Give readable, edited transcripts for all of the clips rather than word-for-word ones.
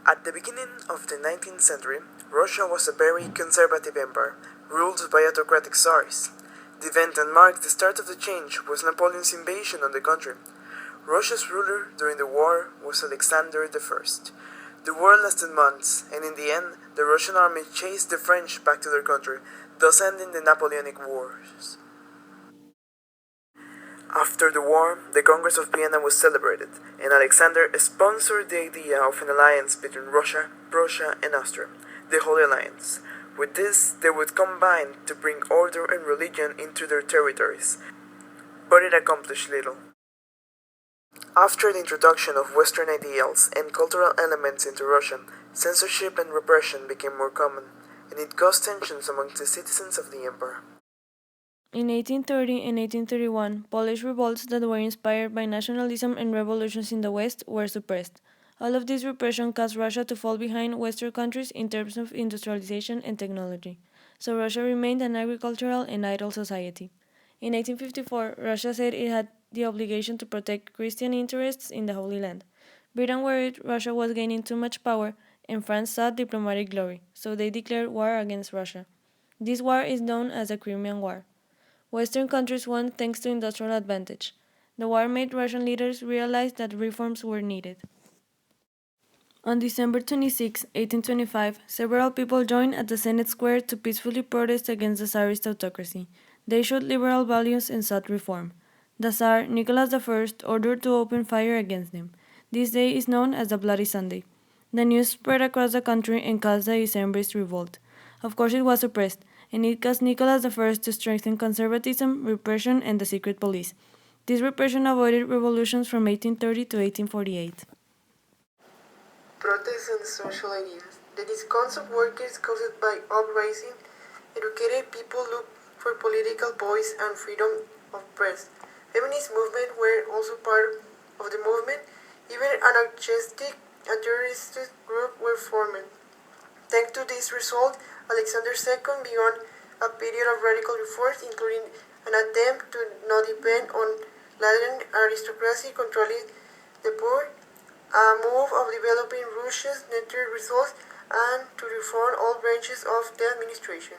At the beginning of the 19th century, Russia was a very conservative empire, ruled by autocratic czars. The event that marked the start of the change was Napoleon's invasion on the country. Russia's ruler during the war was Alexander I. The war lasted months, and in the end, the Russian army chased the French back to their country, thus ending the Napoleonic Wars. After the war, the Congress of Vienna was celebrated, and Alexander sponsored the idea of an alliance between Russia, Prussia, and Austria, the Holy Alliance. With this, they would combine to bring order and religion into their territories, but it accomplished little. After the introduction of Western ideals and cultural elements into Russia, censorship and repression became more common, and it caused tensions amongst the citizens of the empire. In 1830 and 1831, Polish revolts that were inspired by nationalism and revolutions in the West were suppressed. All of this repression caused Russia to fall behind Western countries in terms of industrialization and technology, so Russia remained an agricultural and idle society. In 1854, Russia said it had the obligation to protect Christian interests in the Holy Land. Britain worried Russia was gaining too much power, and France sought diplomatic glory, so they declared war against Russia. This war is known as the Crimean War. Western countries won thanks to industrial advantage. The war made Russian leaders realize that reforms were needed. On December 26, 1825, several people joined at the Senate Square to peacefully protest against the Tsarist autocracy. They showed liberal values and sought reform. The Tsar, Nicholas I, ordered to open fire against them. This day is known as the Bloody Sunday. The news spread across the country and caused the Decembrist revolt. Of course, it was suppressed, and it caused Nicholas I to strengthen conservatism, repression, and the secret police. This repression avoided revolutions from 1830 to 1848. Protests and social ideas. The discounts of workers caused by uprising, educated people looked for political voice and freedom of press. Feminist movements were also part of the movement. Even anarchistic and terrorist groups were formed. Thanks to this result, Alexander II began a period of radical reforms, including an attempt to not depend on Latin aristocracy controlling the poor, a move of developing Russia's net results, and to reform all branches of the administration.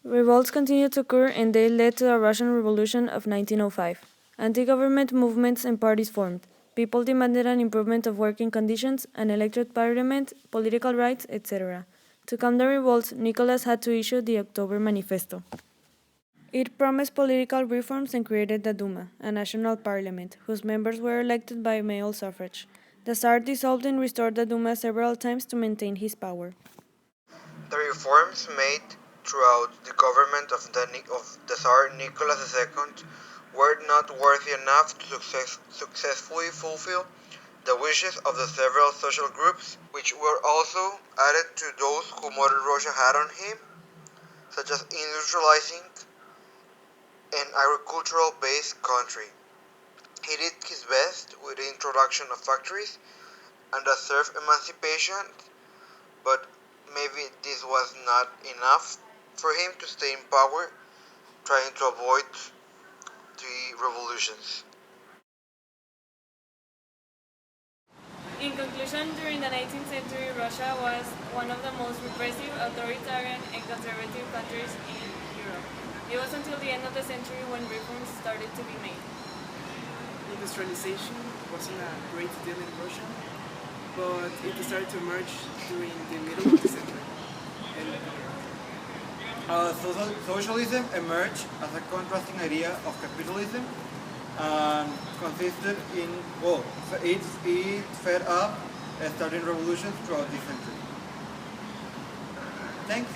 Revolts continued to occur and they led to the Russian Revolution of 1905. Anti-government movements and parties formed. People demanded an improvement of working conditions, an elected parliament, political rights, etc. To calm the revolts, Nicholas had to issue the October Manifesto. It promised political reforms and created the Duma, a national parliament, whose members were elected by male suffrage. The Tsar dissolved and restored the Duma several times to maintain his power. The reforms made throughout the government of the Tsar Nicholas II were not worthy enough to successfully fulfill the wishes of the several social groups, which were also added to those who modern Russia had on him, such as industrializing an agricultural-based country. He did his best with the introduction of factories and the self-emancipation, but maybe this was not enough for him to stay in power, trying to avoid the revolutions. In conclusion, during the 19th century, Russia was one of the most repressive, authoritarian, and conservative countries in Europe. It was until the end of the century when reforms started to be made. Industrialization wasn't a great deal in Russia, but it started to emerge during the middle of the century. Socialism emerged as a contrasting idea of capitalism and consisted in, it fed up starting revolutions throughout the century. Thanks.